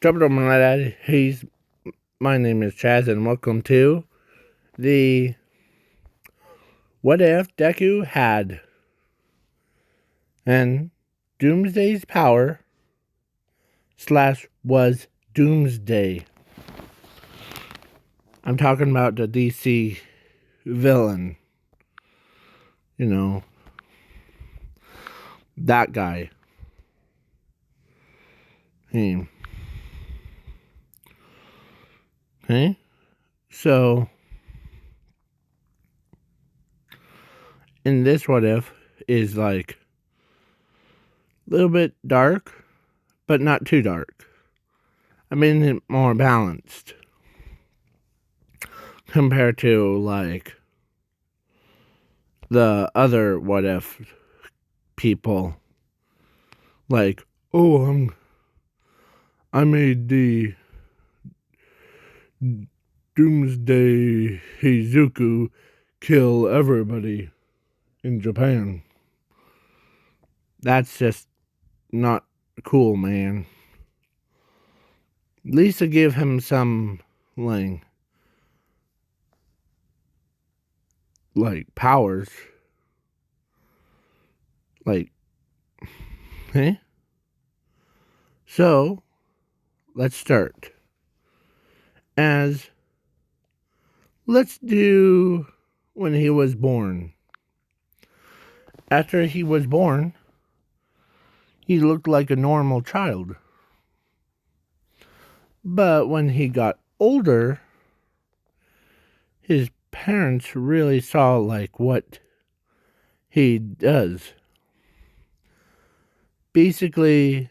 My name is Chaz, and welcome to the What If Deku Had and Doomsday's Power / was Doomsday. I'm talking about the DC villain. You know, that guy. Okay. So, in this What If is like a little bit dark, but not too dark. I mean, it more balanced compared to like the other What If people. Like, oh, I made the doomsday Heizuku kill everybody in Japan. That's just not cool, man. At least to give him some like powers. Like, hey? So, let's start. Let's do when he was born. After he was born, he looked like a normal child. But when he got older, his parents really saw like what he does. Basically,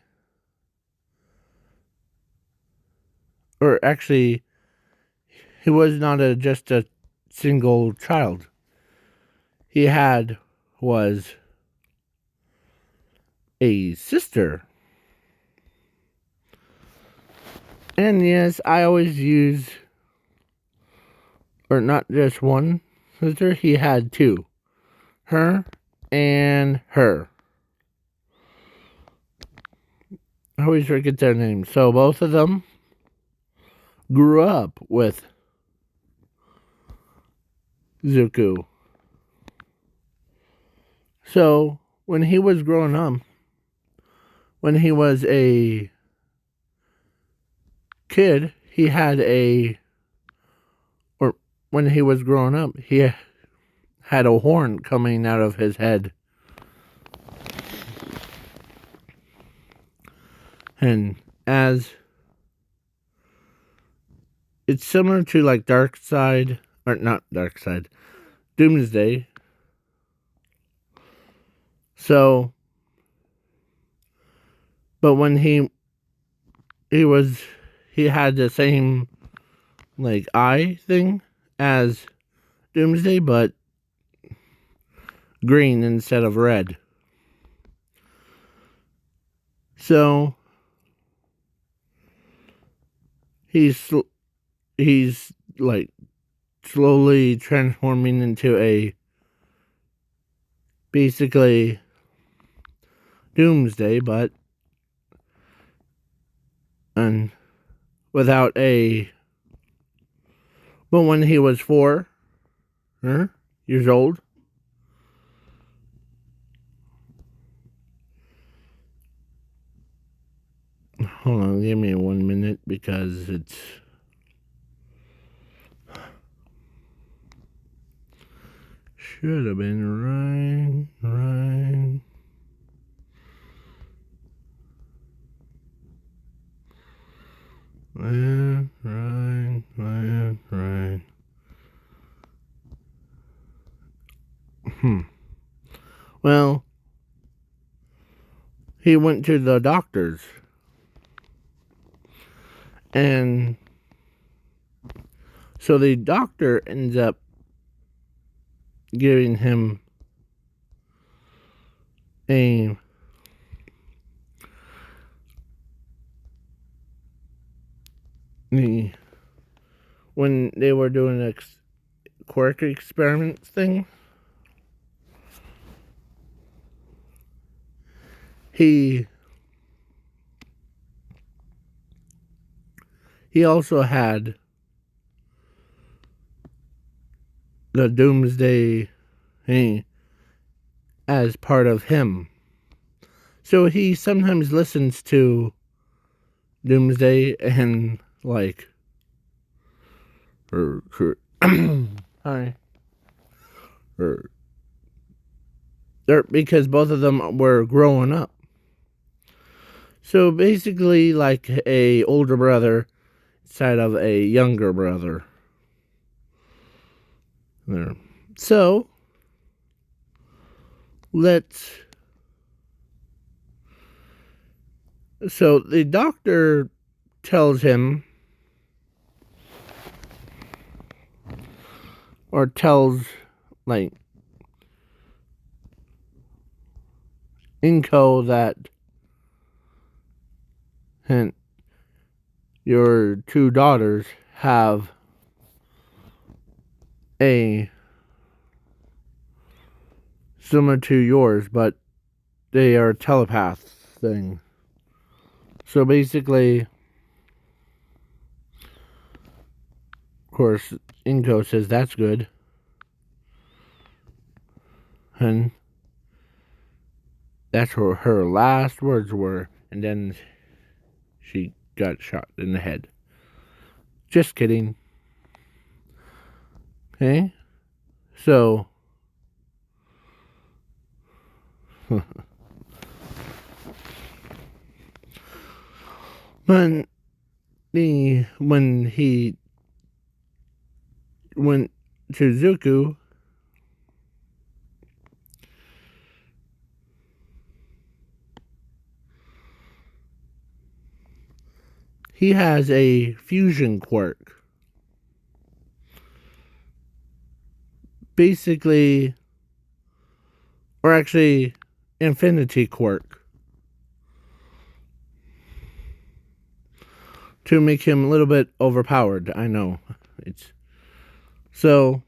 or actually, he was not just a single child. He was a sister. And yes, I always use, or not just one sister, he had two. Her and her. I always forget their names. So both of them grew up with Zuko. So when he was growing up, when he was a kid, when he was growing up, he had a horn coming out of his head. And as it's similar to like Doomsday. So, but when he had the same like eye thing as Doomsday, but green instead of red. So he's like slowly transforming into a basically Doomsday, but without a. But when he was 4 years old, hold on, give me 1 minute because it's. Should have been right. Right. Well, he went to the doctors. And so the doctor ends up giving him when they were doing quirk experiments thing, he he also had the doomsday as part of him. So he sometimes listens to doomsday and like sorry. Because both of them were growing up. So basically like a older brother side of a younger brother. There. So so the doctor tells him or tells like Inko that your two daughters have a similar to yours, but they are telepath thing. So basically, of course, Inko says that's good. And that's what her last words were. And then she got shot in the head. Just kidding. Okay? So, when he went to Zuku, he has a fusion quirk. Basically, or actually, infinity quirk. To make him a little bit overpowered. I know. It's so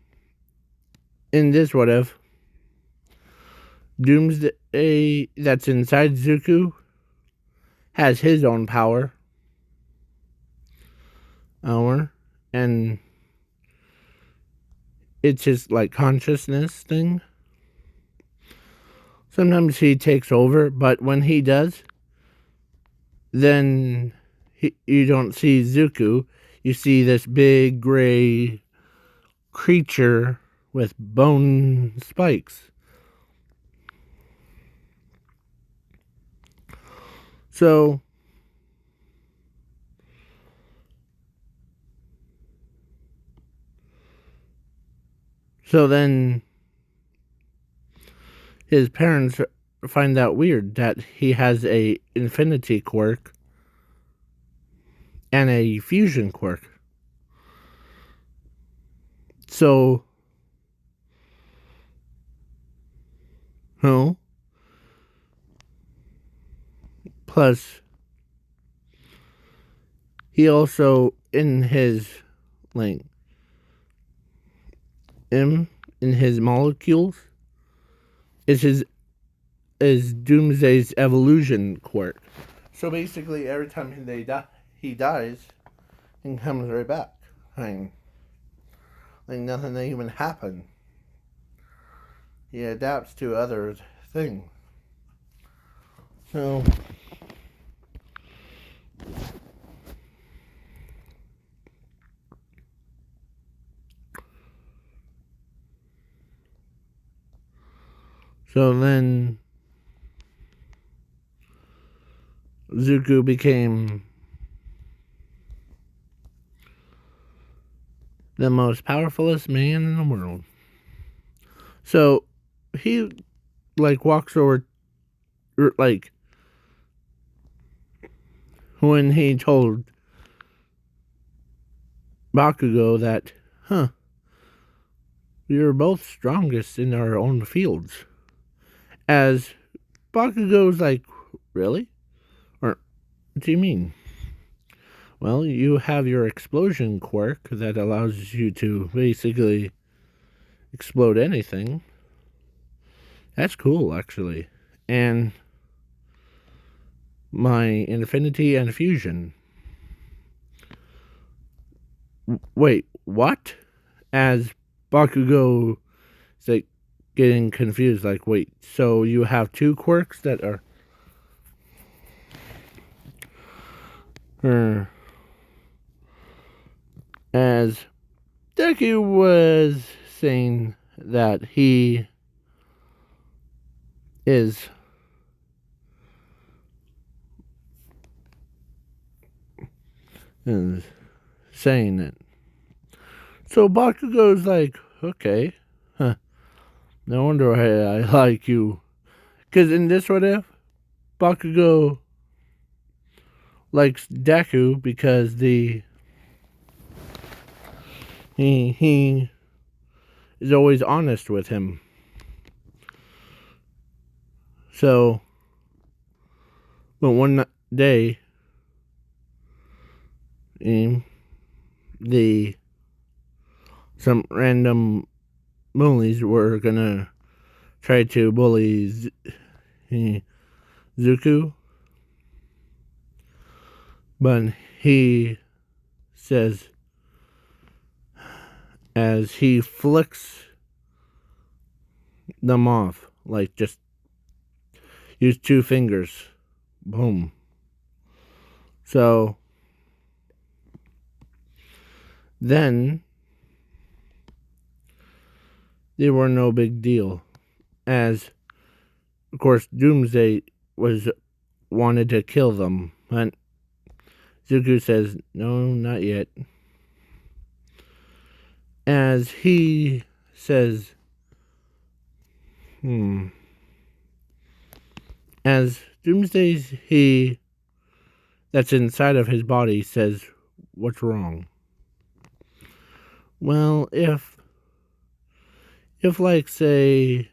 in this what if Doomsday that's inside Zuku has his own power. And it's his like consciousness thing. Sometimes he takes over, but when he does, then you don't see Zuku. You see this big gray creature with bone spikes. So then his parents find that weird that he has a infinity quirk and a fusion quirk. So, no. Plus, he also in his like in his molecules is Doomsday's evolution quirk. So basically, every time he dies, he comes right back. Like nothing even happened. He adapts to other things. So then Zuko became the most powerfulest man in the world. So he like walks over like when he told Bakugo that, we are both strongest in our own fields. As Bakugo's like, really? Or, what do you mean? Well, you have your explosion quirk that allows you to basically explode anything. That's cool, actually. And my infinity and fusion. Wait, what? As Bakugo is like getting confused, like, wait, so you have two quirks that are. As Deku was saying that he is saying it. So Bakugo's like, okay, huh, no wonder I like you. Because in this what if, Bakugo likes Deku because he is always honest with him. So, but one day, the some random bullies were gonna try to bully Zuko, but he says, as he flicks them off, like just use two fingers, boom. So then they were no big deal, as of course Doomsday wanted to kill them, but Zuko says no, not yet. As he says, as Doomsday's that's inside of his body says, what's wrong? Well, if like, say,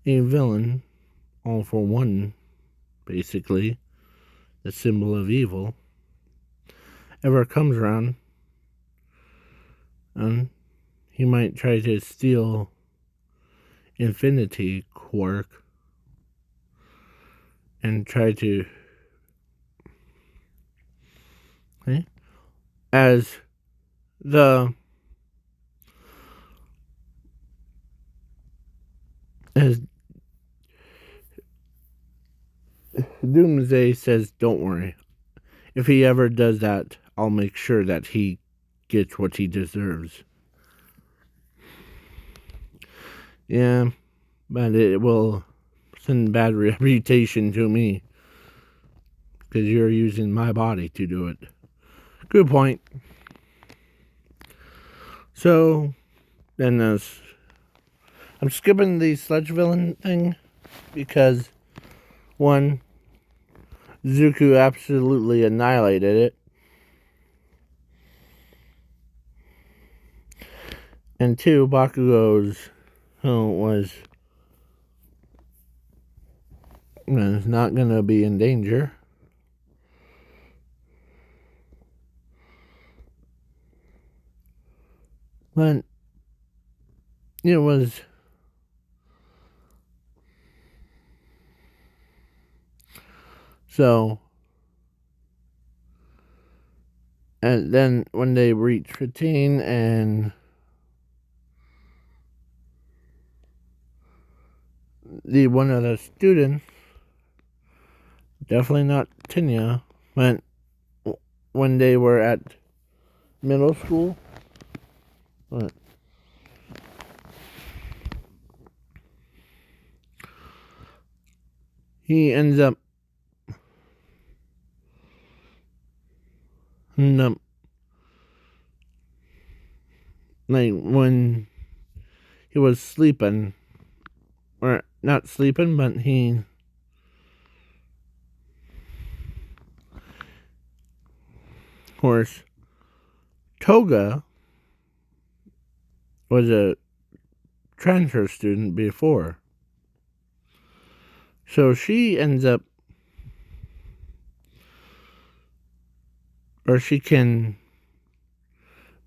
a villain, all for one, basically, the symbol of evil, ever comes around, he might try to steal Infinity Quirk and try to, as Doomsday says, don't worry. If he ever does that, I'll make sure that he gets what he deserves. Yeah, but it will send bad reputation to me, because you're using my body to do it. Good point. So, then I'm skipping the sludge villain thing, because, one, Zuko absolutely annihilated it. And two, Bakugo's was not going to be in danger. But it was so. And then when they reached 15 and one of the students, definitely not Tinya, but when they were at middle school, but he ends up like when he was sleeping, or not sleeping, but of course, Toga was a transfer student before. So she ends up, or she can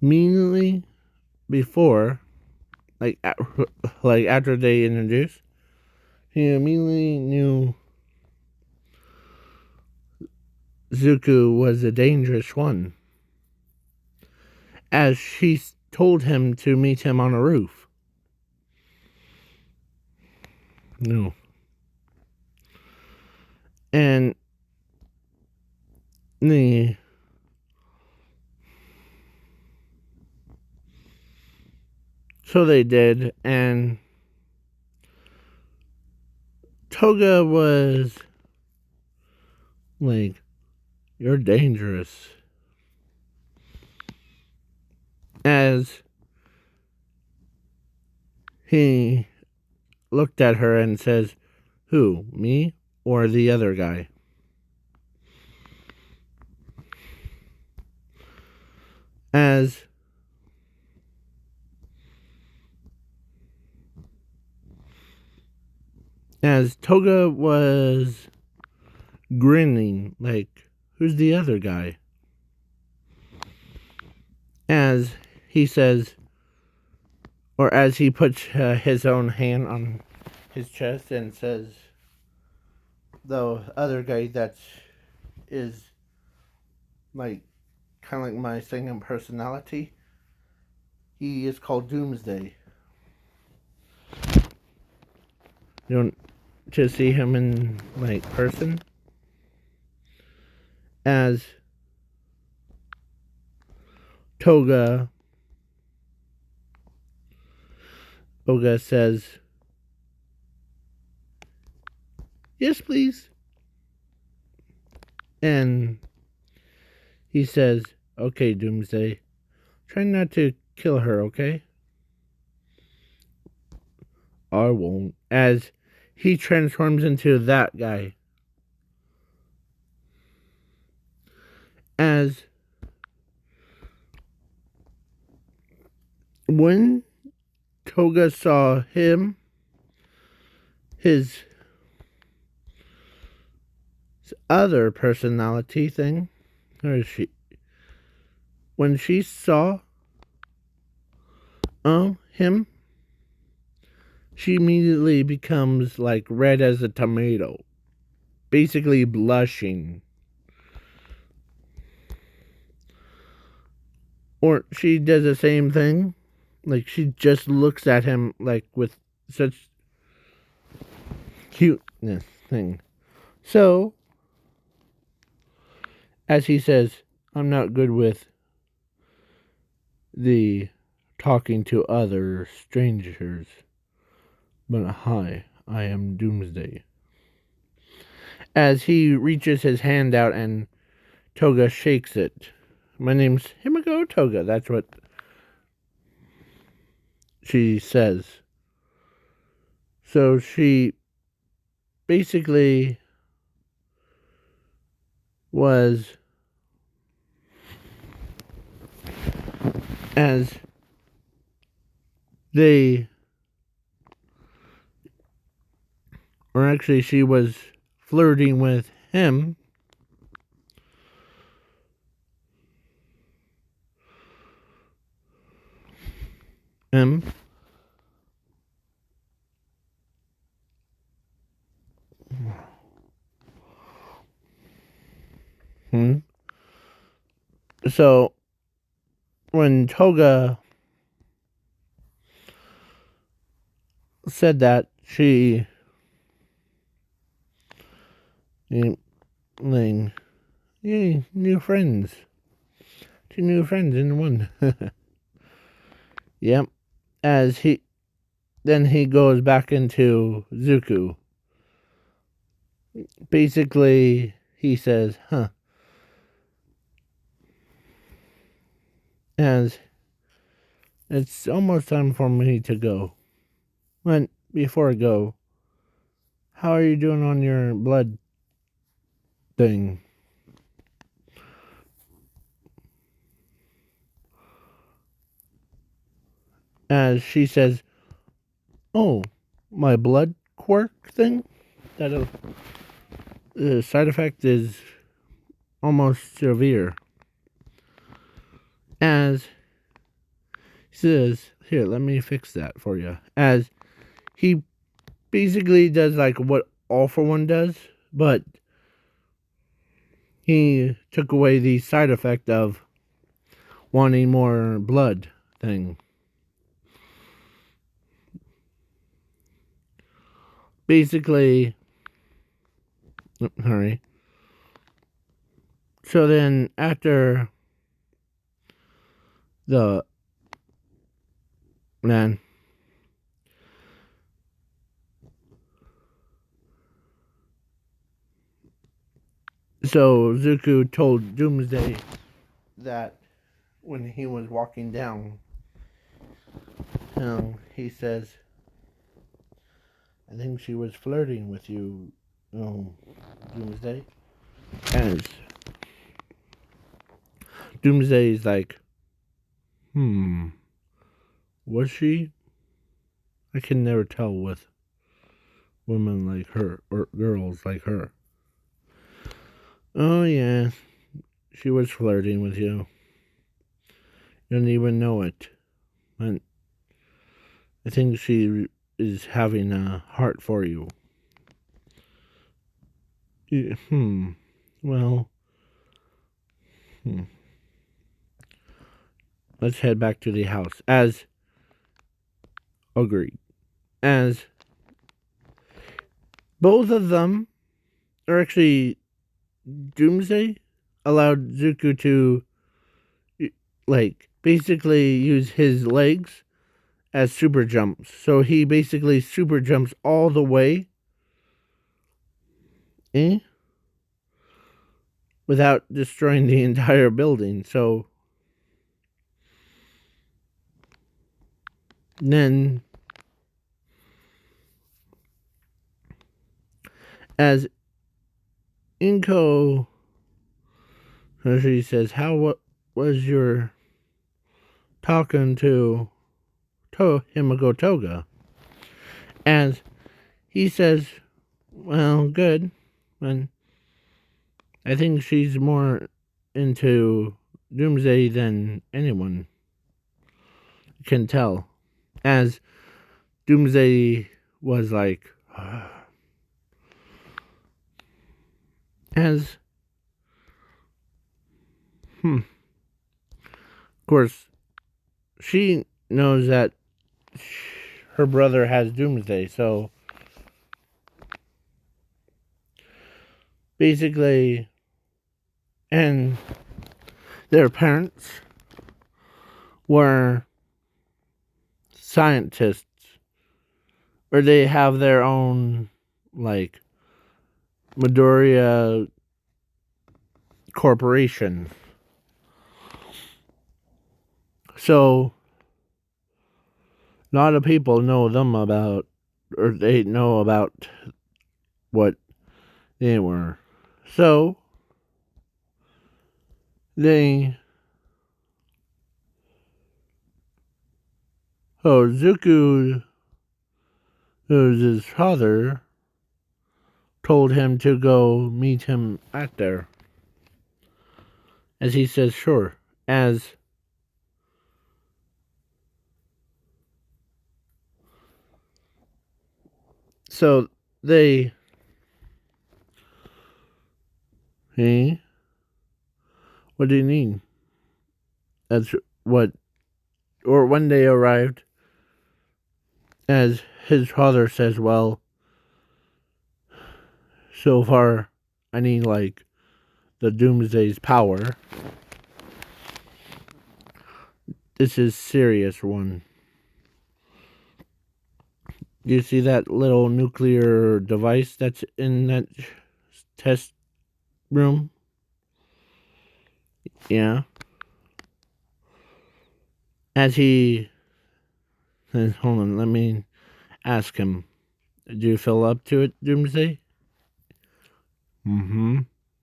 immediately before, like after they introduced, he immediately knew Zuko was a dangerous one. as she told him to meet him on a roof. No. And so they did, and Toga was like, "You're dangerous." As he looked at her and says, "Who, me or the other guy?" As Toga was grinning, like, "Who's the other guy?" As he says, or as he puts his own hand on his chest and says, "The other guy that is like kind of like my second personality, he is called Doomsday." You don't to see him in like person. As Toga says, "Yes, please." And he says, "Okay, Doomsday, try not to kill her, okay?" "I won't." As he transforms into that guy. As when Toga saw him, his other personality thing, or she, when she saw him, she immediately becomes like red as a tomato, basically blushing. Or she does the same thing, like she just looks at him like with such cuteness thing. So, as he says, "I'm not good with the talking to other strangers, but hi, I am Doomsday." As he reaches his hand out and Toga shakes it. "My name's Himiko Toga." That's what she says. So she basically was, as they, or actually she was flirting with him. Him. So when Toga said that, she like, yay, new friends. Two new friends in one. Yep. As he goes back into Zuko. Basically, he says, as it's almost time for me to go. But before I go, how are you doing on your blood thing? As she says, "Oh, my blood quirk thing? That the side effect is almost severe." As he says, "Here, let me fix that for you." As he basically does like what All for One does, but he took away the side effect of wanting more blood thing. Basically, sorry. So then after the man, so Zuko told Doomsday that when he was walking down, he says, I think she was flirting with you, Doomsday. As Doomsday's like, was she? I can never tell with women like her or girls like her. Oh, yeah, she was flirting with you. You didn't even know it. And I think she is having a heart for you. Well, let's head back to the house. As agreed. As both of them are actually Doomsday allowed Zuko to basically use his legs as super jumps. So he basically super jumps all the way without destroying the entire building. So then as Inko, she says, how was your talking to Himiko Toga? As he says, well, good. And I think she's more into Doomsday than anyone can tell. As Doomsday was like, as of course, she knows that her brother has Doomsday, so basically, and their parents were scientists, or they have their own, like, Midoriya corporation. So, a lot of people know them about, or they know about what they were. So, Zuko, who's his father, told him to go meet him out there. As he says, sure. So they, hey, what do you need? That's what, or when they arrived, as his father says, well, so far, I need, like, the Doomsday's power. This is serious one. You see that little nuclear device that's in that test room? Yeah. As he says, hold on, let me ask him. Do you feel up to it, Doomsday?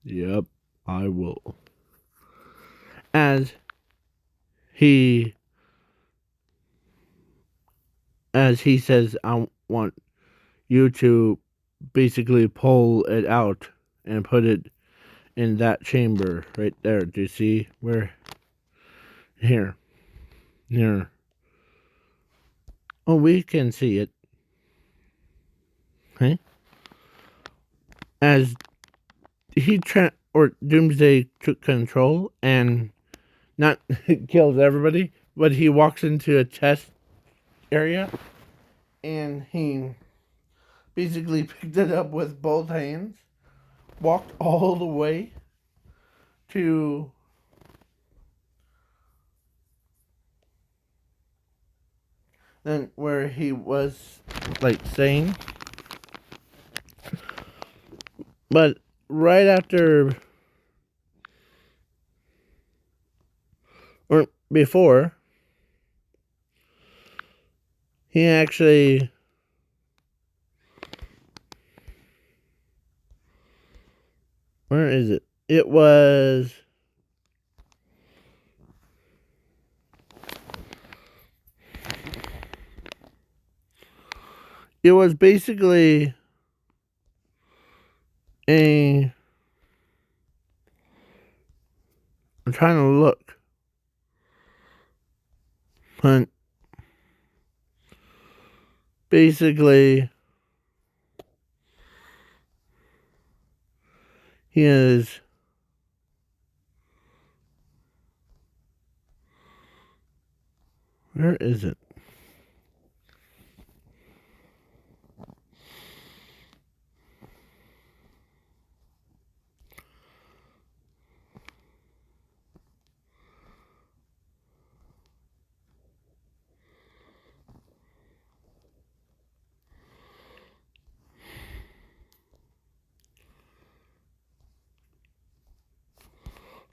Yep, I will. As he says, I want you to basically pull it out and put it in that chamber right there. Do you see where? Here. Oh, we can see it. Okay. As Doomsday took control, and not kills everybody, but he walks into a chest area and he basically picked it up with both hands, walked all the way to then where he was like saying, but right after or before, he actually where is it? It was basically a I'm trying to look. But basically he is where is it?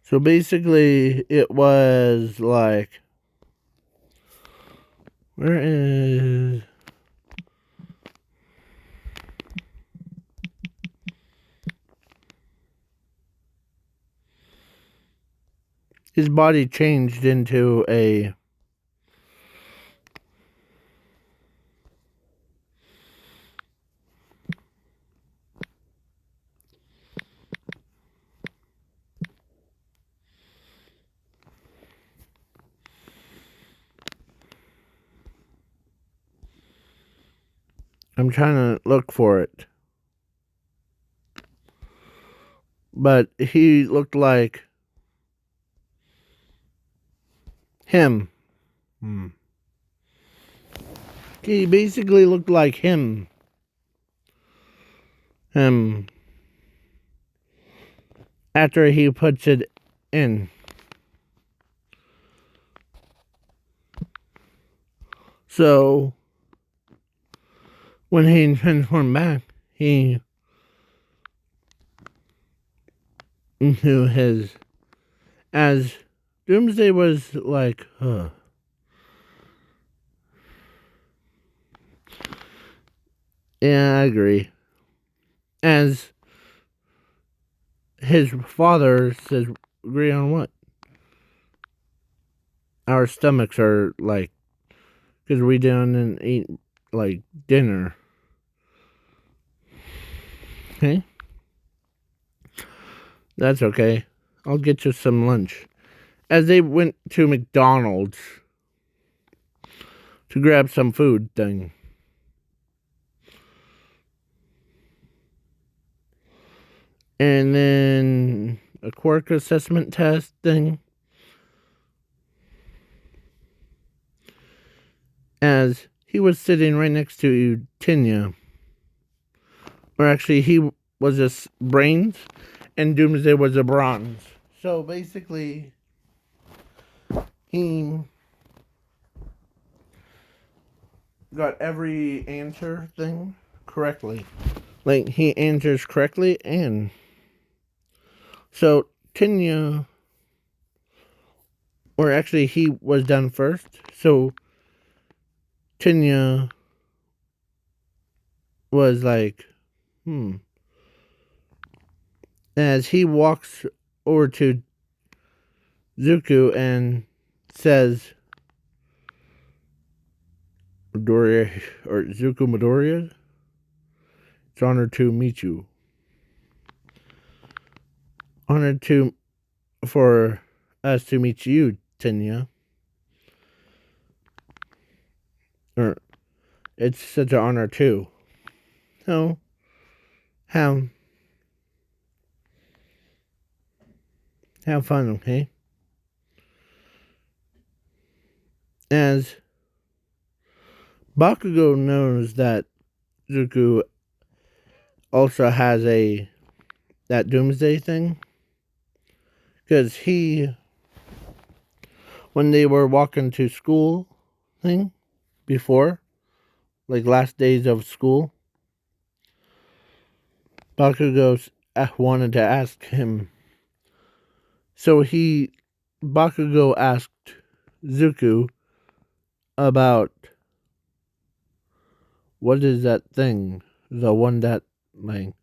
So basically it was like where is his body changed into a I'm trying to look for it. But he looked like him. He basically looked like him. After he puts it in. So when he transformed back, he into his as Doomsday was like, yeah, I agree. As his father says, agree on what? Our stomachs are like, because we didn't eat like dinner. Okay? That's okay. I'll get you some lunch. As they went to McDonald's to grab some food thing. And then a quirk assessment test thing. As he was sitting right next to Tinya. Or actually, he was a brains and Doomsday was a bronze. So basically, he got every answer thing correctly. Like, he answers correctly, and so Tinya, or actually, he was done first. So Tinya was like, as he walks over to Zuko and says, Midoriya, or Zuko Midoriya, it's honored to meet you. Honored for us to meet you, Tinya. Or, it's such an honor too. So, have fun, okay? As Bakugo knows that Zuko also has that doomsday thing, because when they were walking to school thing before, like last days of school, Bakugo wanted to ask him. So Bakugo asked Zuko about what is that thing, the one that like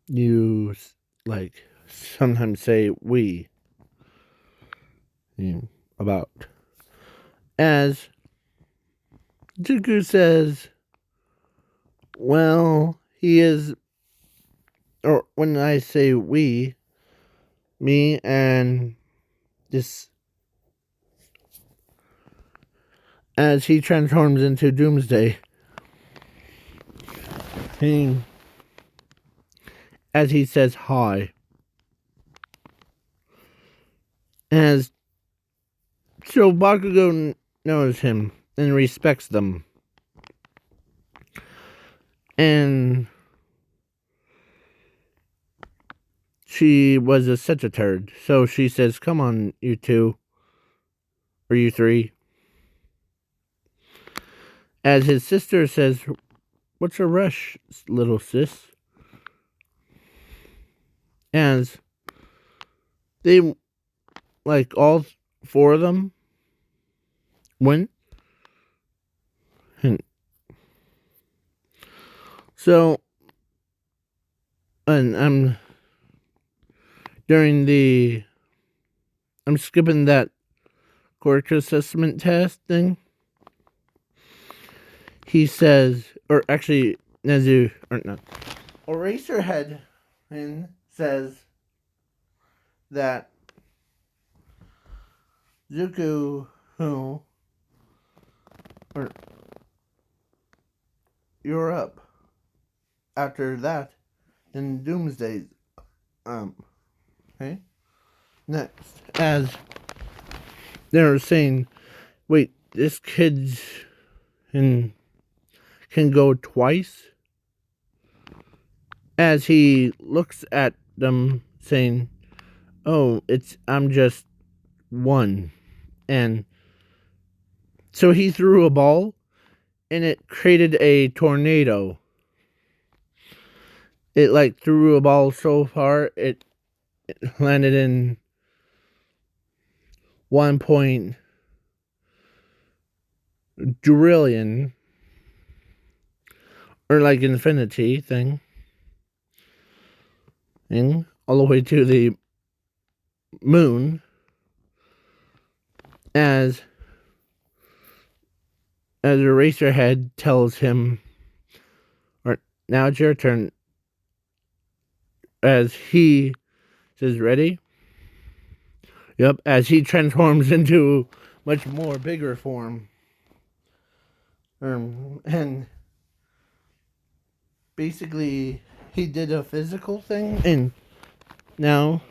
you like sometimes say we about. As Zuko says, well, he is, or when I say we, me and this, as he transforms into Doomsday, as he says hi, as so Bakugo knows him and respects them, and she was such a turd, so she says, "Come on, you two, or you three." As his sister says, "What's a rush, little sis?" As they, like all four of them, went. And so, and I'm skipping that quirk assessment test thing. He says, or actually, Nezu, or not, Eraserhead says that Zuko, or you're up. After that, in Doomsday, okay? Next, as they're saying, wait, this kid's can go twice? As he looks at them saying, oh, I'm just one. And so he threw a ball and it created a tornado. It like threw a ball so far it landed in 1 trillion, or like infinity thing all the way to the moon. As Eraserhead tells him, or now it's your turn. As he says, ready? Yep, as he transforms into much more bigger form. And basically, he did a physical thing, and now,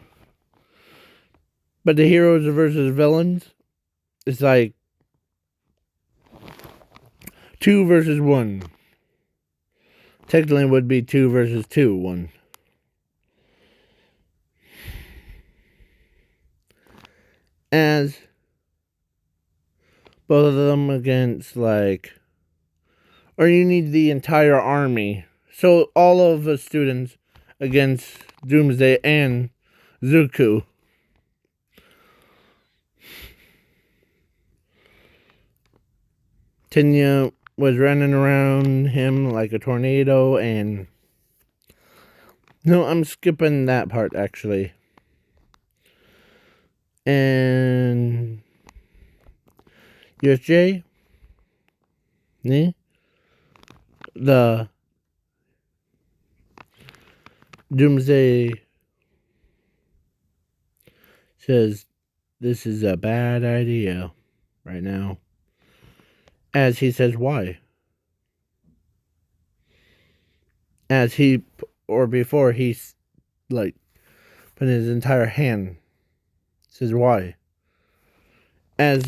but the heroes versus villains, it's like 2 versus 1. Technically, it would be 2 versus 2, 1. As both of them against, like, or you need the entire army. So all of the students against Doomsday and Zuko. Tenya was running around him like a tornado, and no, I'm skipping that part actually. And USJ, the Doomsday says this is a bad idea right now. As he says, why? As he, or before he's like put his entire hand, says why? as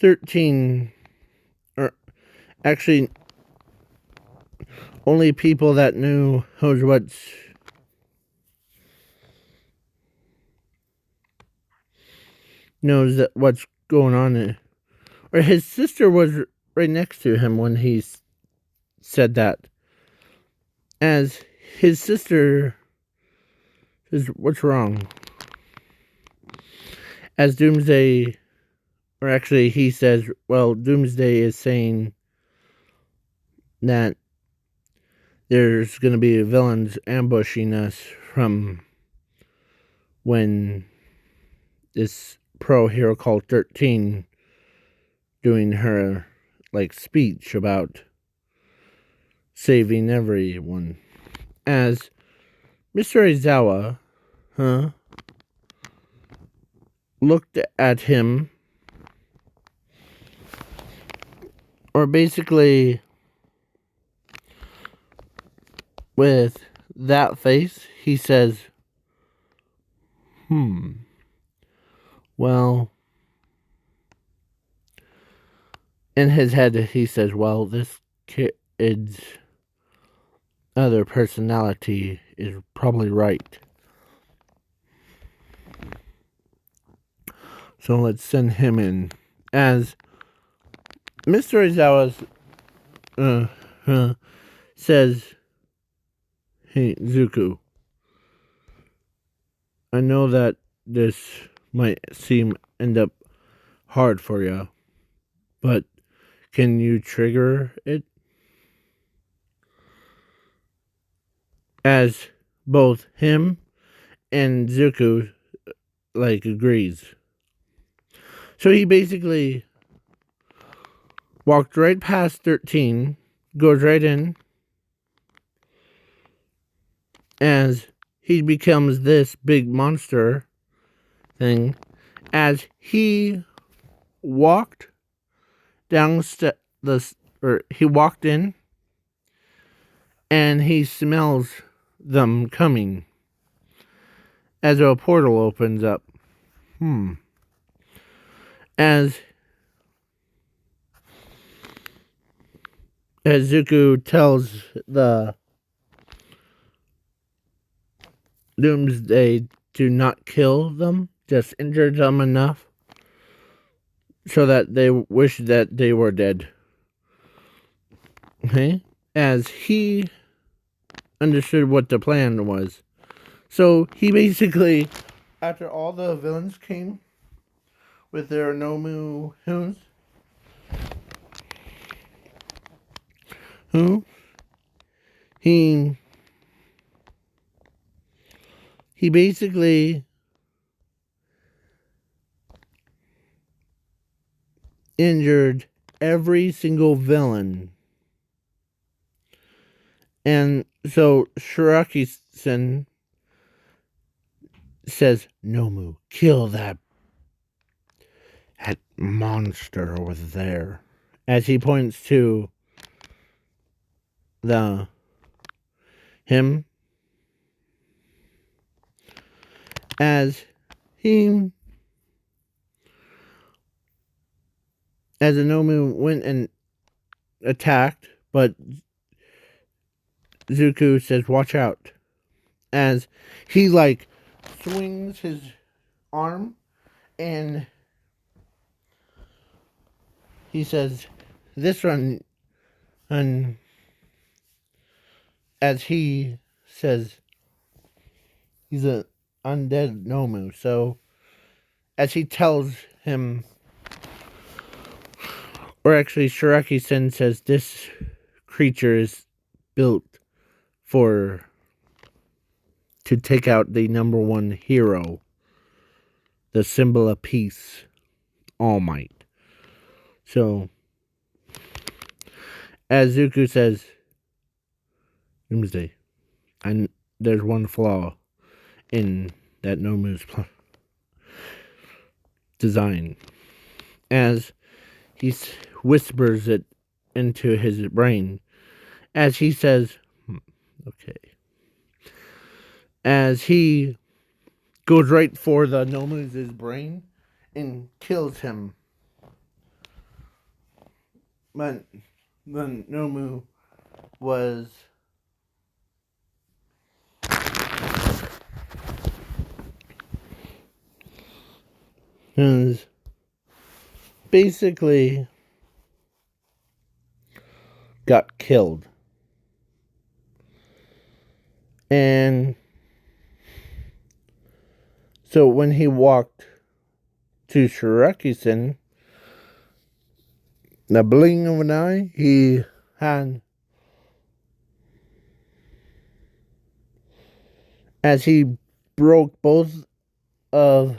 13, or actually only people that knows what's going on. Or his sister was right next to him when he said that. As his sister says, "What's wrong?" As Doomsday, or actually he says, well, Doomsday is saying that there's going to be villains ambushing us from when this pro hero called 13 doing her speech about saving everyone. As Mr. Aizawa, looked at him, or basically with that face, he says, well, in his head, he says, well, this kid's other personality is probably right. So let's send him in. As Mr. Aizawa says, hey, Zuko, I know that this might end up hard for you, but can you trigger it? As both him and Zuko agrees. So he basically walked right past 13, goes right in, as he becomes this big monster thing. As he walked he walked in, and he smells them coming as a portal opens up. As Zuko tells the Doomsday to not kill them, just injure them enough so that they wish that they were dead. Okay? As he understood what the plan was. So he basically, after all the villains came with their Nomu Hoons, he basically injured every single villain. And so Shiraki-sen says, Nomu, kill that monster over there. As he points to him. As the Nomu went and attacked, but Zuko says, watch out. As he swings his arm, and he says, this one, and as he says, he's an undead Nomu. So as he tells him, or actually Shiraki-sen says, this creature is built to take out the number one hero, the symbol of peace, All Might. So, as Zuko says, Doomsday, and there's one flaw in that Nomu's design. As he whispers it into his brain, as he says, okay. As he goes right for the Nomu's brain, and kills him. But then Nomu was basically got killed. And so when he walked to Shiraki-sen, the blink of an eye, he had, as he broke both of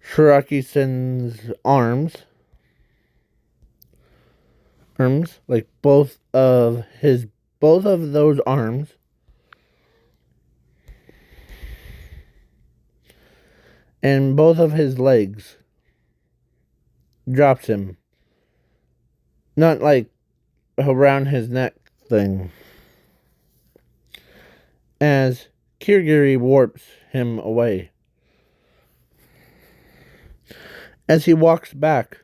Shiraki-sen's arms, like both of those arms, and both of his legs, drops him. Not like around his neck thing. As Kirigiri warps him away. As he walks back,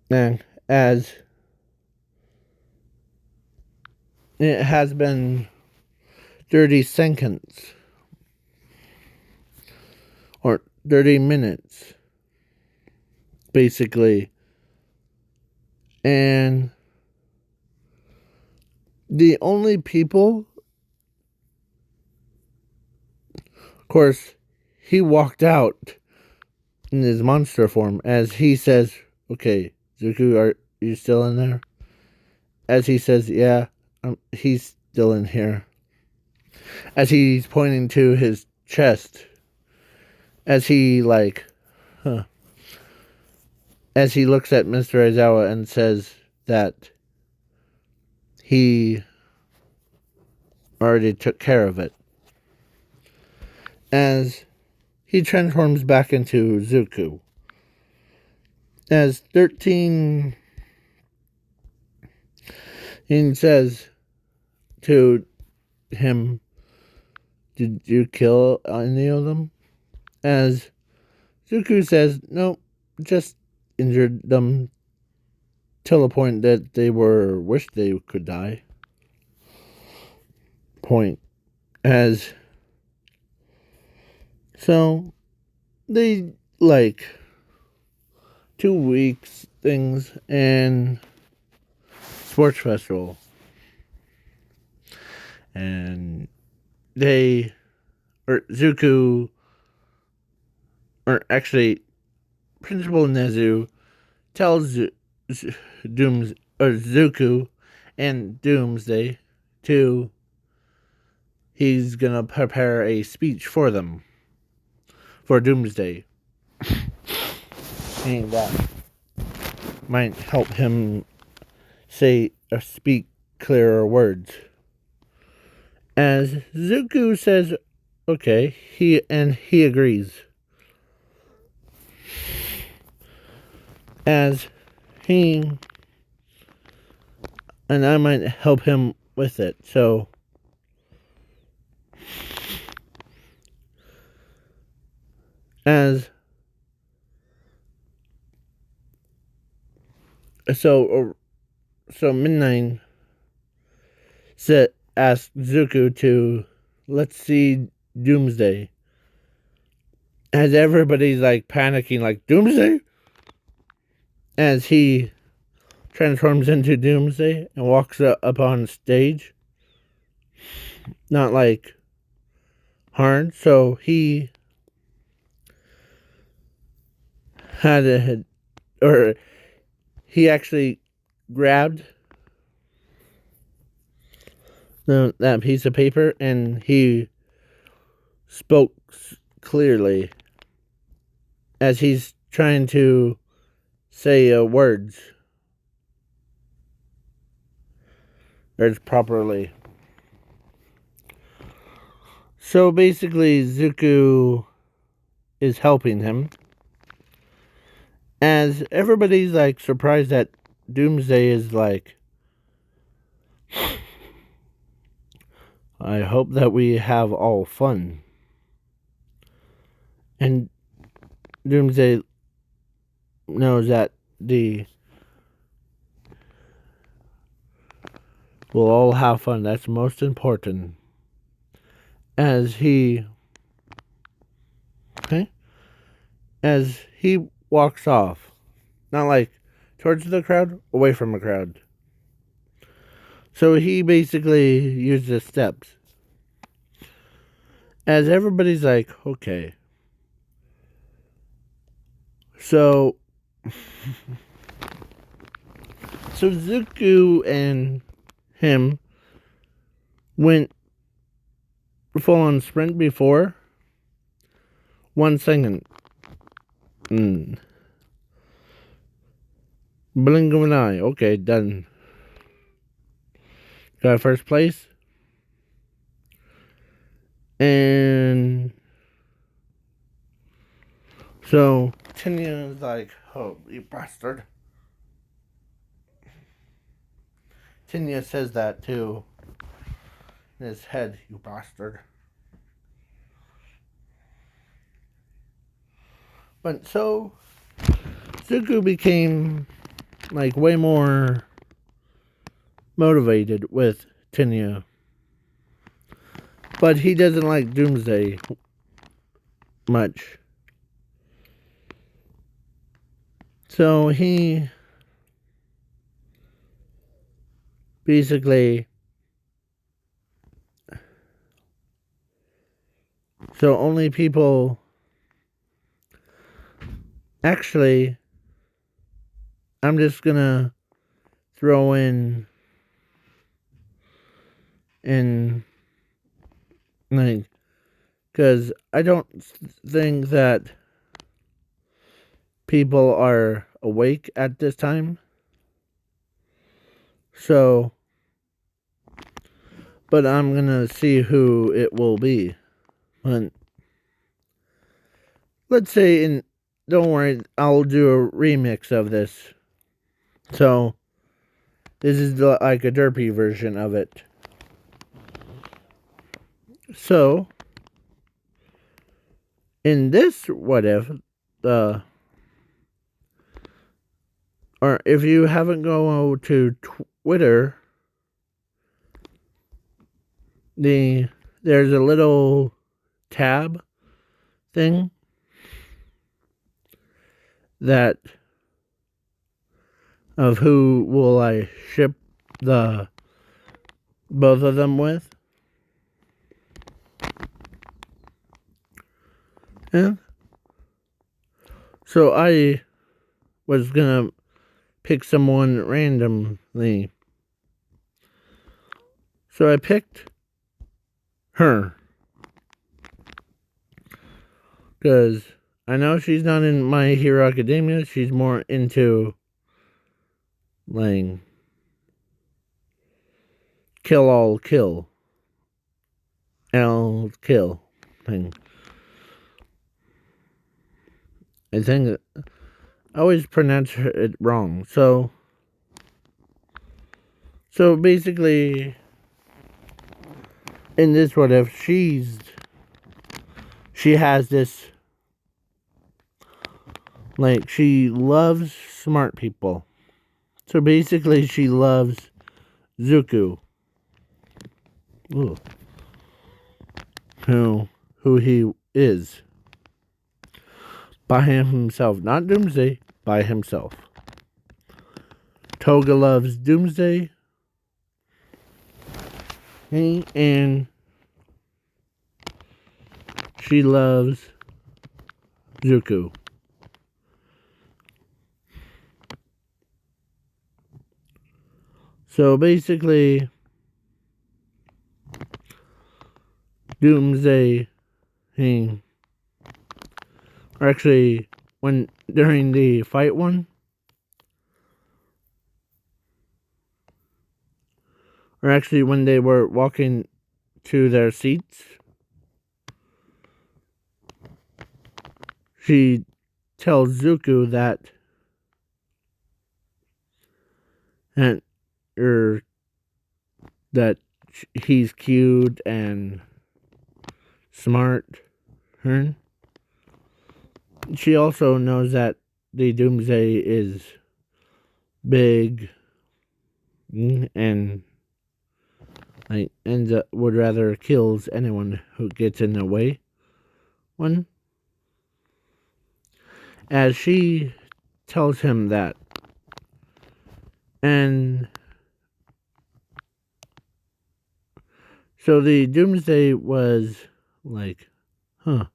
and as it has been 30 seconds or 30 minutes, basically, and the only people, of course, he walked out in his monster form, as he says, okay, Zuku, are you still in there? As he says, yeah, he's still in here. As he's pointing to his chest. As he, as he looks at Mr. Aizawa and says that he already took care of it. As he transforms back into Zuku. As 13, he says to him, did you kill any of them? As Zuku says, no, just injured them till the point that they wished they could die. As so they 2 weeks things and sports festival, and Zuku, or actually Principal Nezu tells Zuku and Doomsday he's gonna prepare a speech for them for Doomsday, and that might help him say or speak clearer words. As Zuku says, okay, he agrees. As and I might help him with it. So Midnight asked Zuku to let's see Doomsday. As everybody's panicking, Doomsday? As he transforms into Doomsday and walks up on stage. Not hard, so he he actually grabbed that piece of paper and he spoke clearly as he's trying to say words properly. So basically, Zuku is helping him. As everybody's surprised that Doomsday is I hope that we have all fun. And Doomsday knows that the we'll all have fun. That's most important. As he okay, as he walks off, not like towards the crowd, away from the crowd. So he basically used the steps. As everybody's like, okay. So Zuko and him went full on sprint before 1 second. Blink of an eye. Okay, done. Got first place. And so Tinya's like, oh, you bastard. Tinya says that too. In his head, you bastard. But so Zuko became like way more motivated with Tinya. But he doesn't like Doomsday much. So he basically only people actually I'm just gonna throw in like because I don't think that people are awake at this time. So but I'm gonna see who it will be. But let's say don't worry, I'll do a remix of this. So this is like a derpy version of it. So in this what if or if you haven't gone to Twitter, there's a little tab thing that of who will I ship the both of them with. And so I was gonna pick someone randomly. So I picked her. Because I know she's not in My Hero Academia. She's more into like kill all kill. L kill thing. I think I always pronounce it wrong. So basically in this what if she has this like she loves smart people. So basically she loves Zuko. Ooh. Who he is. By himself. Not Doomsday. By himself. Toga loves Doomsday. And she loves Zuko. So basically, Doomsday, or actually, when during the fight one, or actually when they were walking to their seats, she tells Zuko that that he's cute and smart. she also knows that the doomsday is big and like ends up would rather kills anyone who gets in the way. One, as she tells him that, and so the doomsday was like, huh?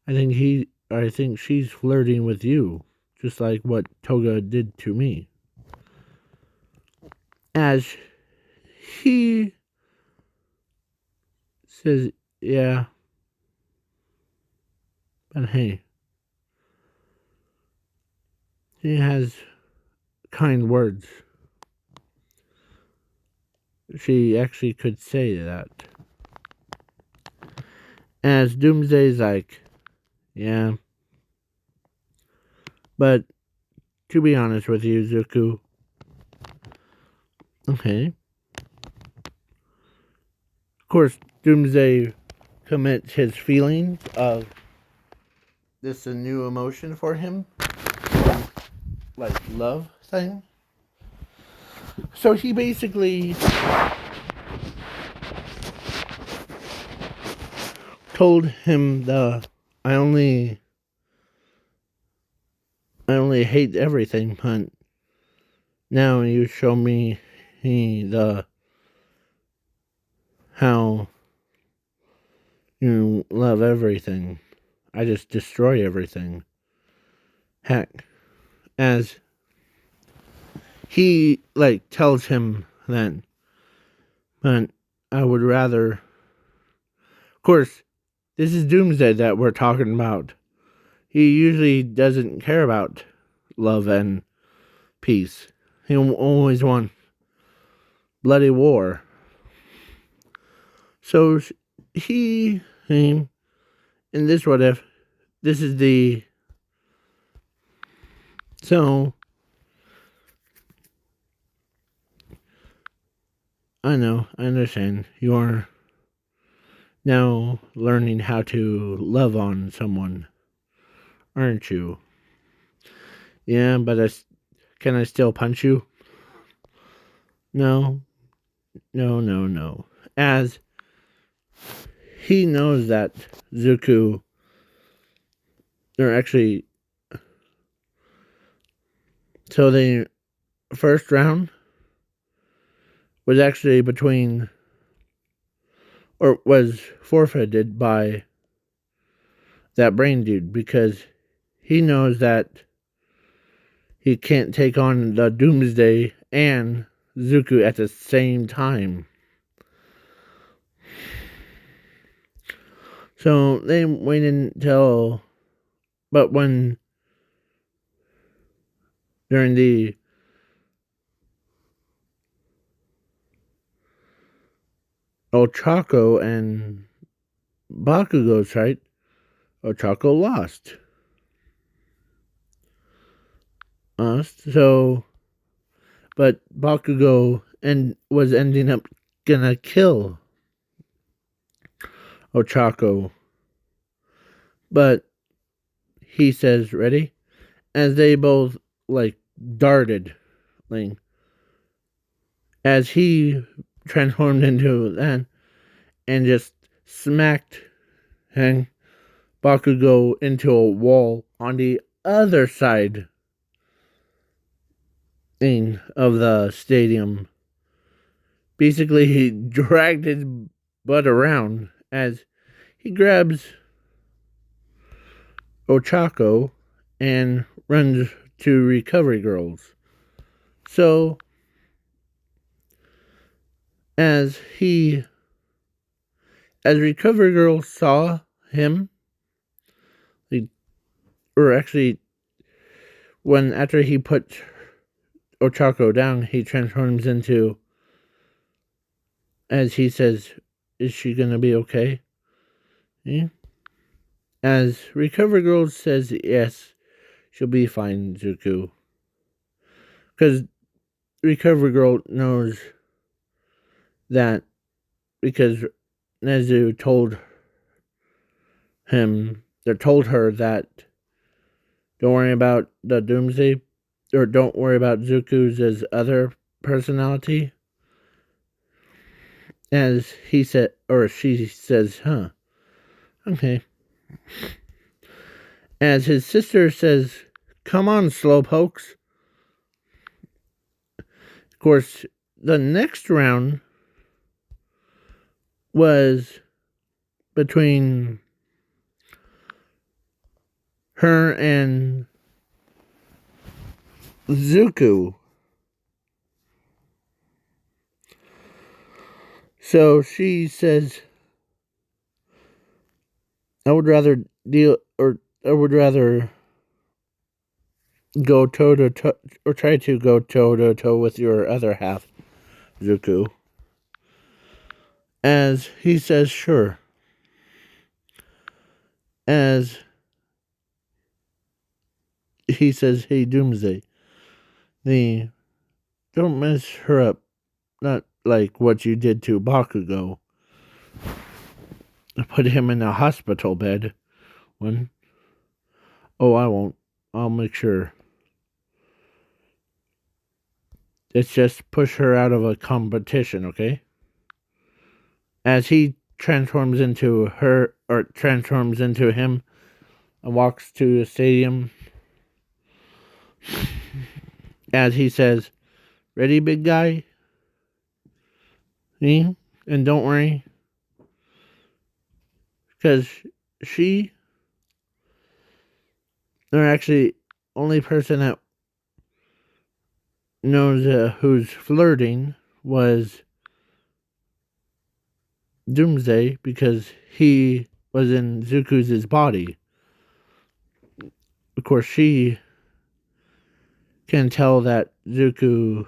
I think she's flirting with you, just like what Toga did to me. As he says, yeah, but hey, he has kind words. She actually could say that. As Doomsday's like, yeah, but to be honest with you, Zuko, okay. Of course, Doomsday commits his feelings of this a new emotion for him, like love thing. So he basically told him I only hate everything, but now you show me the how you love everything. I just destroy everything. Heck, as he like tells him that, but I would rather. Of course, this is Doomsday that we're talking about. He usually doesn't care about love and peace. He always wants bloody war. So in this what if, this is the, so, I know, I understand. You are now learning how to love on someone, aren't you? Yeah, but can I still punch you? No, no, no, no. As he knows that Zuko, or actually, so the first round was actually between, or was forfeited by that brain dude because he knows that he can't take on the Doomsday and Zuko at the same time. So they waited until, but when during the Ochako and Bakugo's fight, Ochako lost. So, but Bakugo was ending up gonna kill Ochako. But he says, ready? As they both, like, darted. Like, as he transformed into that and just smacked Bakugo into a wall on the other side of the stadium. Basically, he dragged his butt around as he grabs Ochako and runs to Recovery Girls. So, as Recovery Girls saw him, or actually, after he put Ochako down, he transforms into, as he says, is she gonna be okay? Yeah. As Recovery Girl says, yes, she'll be fine, Zuko. Because Recovery Girl knows that, because Nezu told her that Don't worry about the doomsday, or don't worry about Zuku's other personality. As he said, or she says, huh, okay. As his sister says, come on, slowpokes. Of course, the next round was between her and Zuko. So she says, I would rather go toe to toe, or try to go toe to toe with your other half, Zuko. As he says, sure. As he says, hey, Doomsday, the don't mess her up. Not like what you did to Bakugo. Put him in a hospital bed. One. Oh, I won't. I'll make sure. It's just push her out of a competition, okay? As he transforms into her, or transforms into him, and walks to the stadium. As he says, ready, big guy? Me? And don't worry. Because she, or actually, only person that knows who's flirting was Doomsday, because he was in Zuko's body. Of course, she can tell that Zuko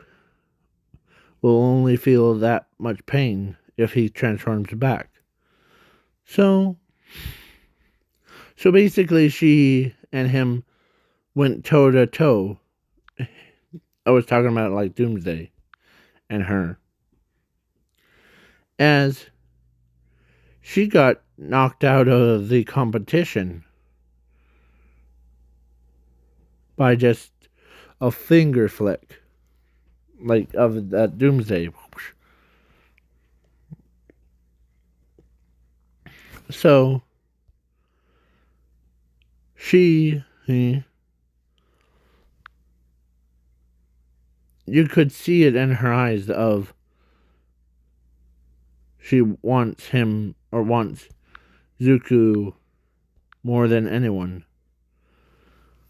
will only feel that much pain if he transforms back. So basically, she and him went toe to toe. I was talking about like Doomsday and her. As she got knocked out of the competition by just a finger flick, like of that Doomsday. So she, you could see it in her eyes of she wants him, or wants Zuko more than anyone.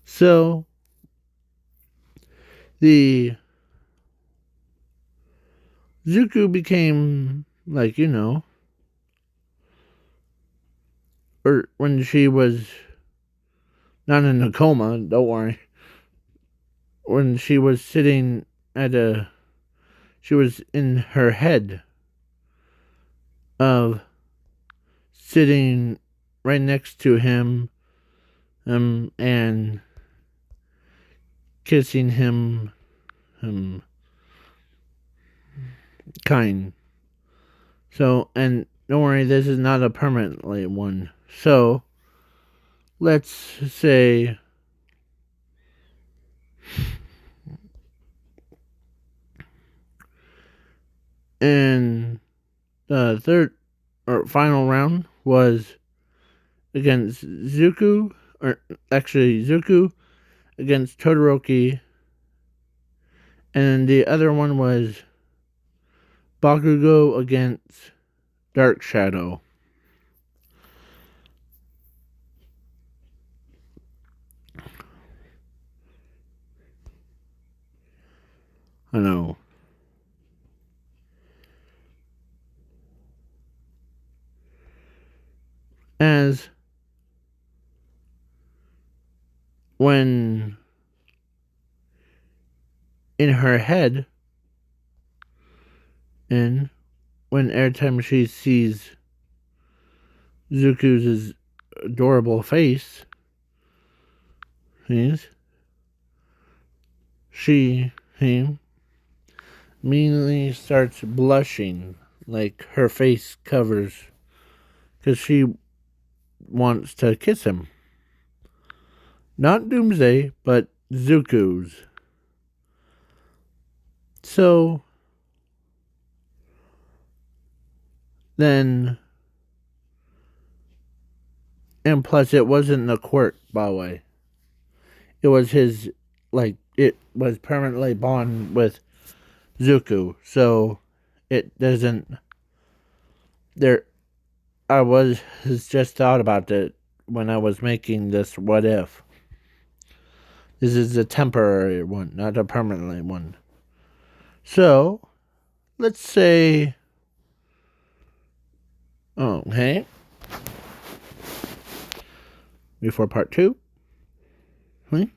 So the Zuko became like, or when she was not in a coma, don't worry. When she was sitting she was in her head of sitting right next to him, and kissing him, kind. So, and don't worry, this is not a permanently one. So, let's say in the third or final round was against Zuko, or actually Zuko against Todoroki, and the other one was Bakugo against Dark Shadow. I know. As when in her head, and when every time she sees Zuko's adorable face, she immediately starts blushing, like her face covers, because she wants to kiss him. Not doomsday, but Zuku's. So then, and plus it wasn't a quirk, by the way. It was his, like, it was permanently bond with Zuko. So it doesn't, there, I was just thought about it when I was making this what if. This is a temporary one, not a permanent one. So, let's say, okay, before part 2.